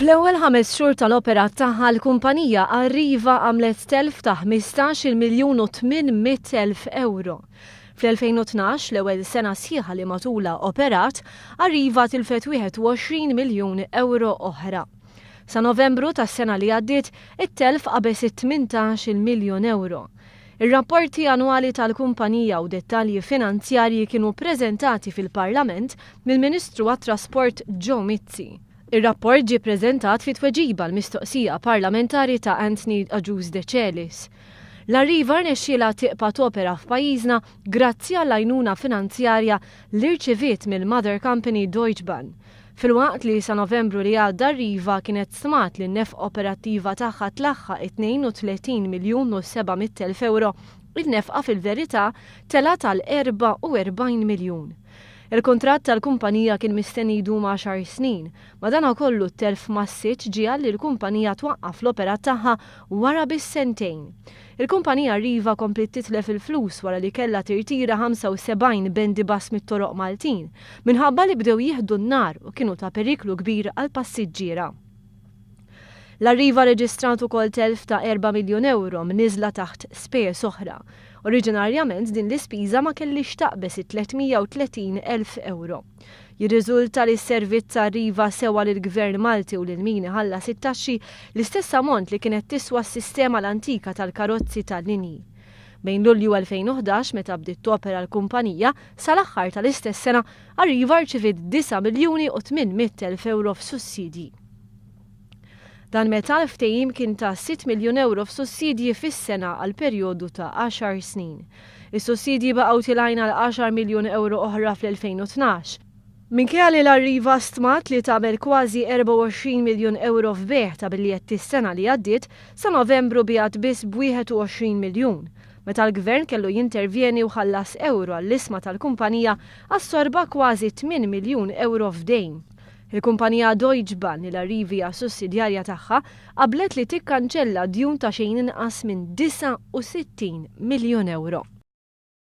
Fl-ewwel 5 xhur tal-operat tagħha l-kumpanija Arriva għamlet telf ta' 15,800,000 euro. Fl-2012, l-ewwel sena sħiħa li matula operat, Arriva tilfet 21 miljun euro oħra. Sa Novembru tas-sena li għaddiet, it-telf qabeż 18 miljun euro. Ir-rapporti annwali tal-kumpanija u dettalji finanzjarji kienu preżentati fil-Parlament mill-Ministru għat-Trasport Joe Mizzi. Ir-rapport ġie preżentat fi tweġiba l-mistoqsija parlamentari ta' Anthony Agius De Celis. L-Arriva rnexxielha tieqpa' topera f'pajjiżna grazzi għall-għajnuna finanzjarja li rċeviet mill-Mother Company Deutsche Bahn. Filwaqt li sa Novembru li għadda Arriva kienet stmat li n-nefq operattiva tagħha tlaħħa 32,700,000 euro, il-nefqa fil-verità tela tal-44 miljun. Il-kontratt tal-kumpanija kien mistenni jdum 10 snin, madankollu t-telf massiċ ġie li l-kumpanija twaqqaf l-opera tagħha wara bis-sentejn. Il-kumpanija Arriva komplet titlef il-flus wara li kellha tirtira 75 bendibas mit-toroq Maltin minħabba li bdew jieħdu n-nar u kienu ta' periklu kbir għal passiġġiera. L-Arriva reġistrat ukoll telf ta' 4 miljun euro mniżla taħt spejjeż oħra. Oriġinarjament din l-ispiża ma kellix taqbes 330,000 euro. Jirriżulta li s-servizz Arriva sewa lill-Gvern Malti u lil min ħallas it-taxxi l-istess ammont li kienet tiswa s-sistema l-antika tal-karozzi tal-linji. Bejn Lulju 2011 meta bdiet topera l-kumpanija sal-aħħar tal-istess sena Arriva rċiviet 9,800,000 euro f'sussidji. Dan meta l-ftehim kien ta' 6 miljun euro f'sussidji fis-sena għal perjodu ta' 10 snin. Is-sussidji baqgħu tilajna għal 10 miljun euro oħra fl-2012. Minkejja li l-Arriva stmat li tagħmel kważi 24 miljun euro f'beħ ta' biljetti s-sena li għaddiet, sa Novembru biegħat biss b'21 miljun. Meta l-Gvern kellu jintervjeni u ħallas euro għall-isma tal-kumpanija assorba kważi 8 miljun euro f'dejn. Il-kumpanija Deutsche Bahn li l-Arriva sussidjarja tagħha qablet li tikkanċella djun ta' xejn inqas minn 69 miljun euro.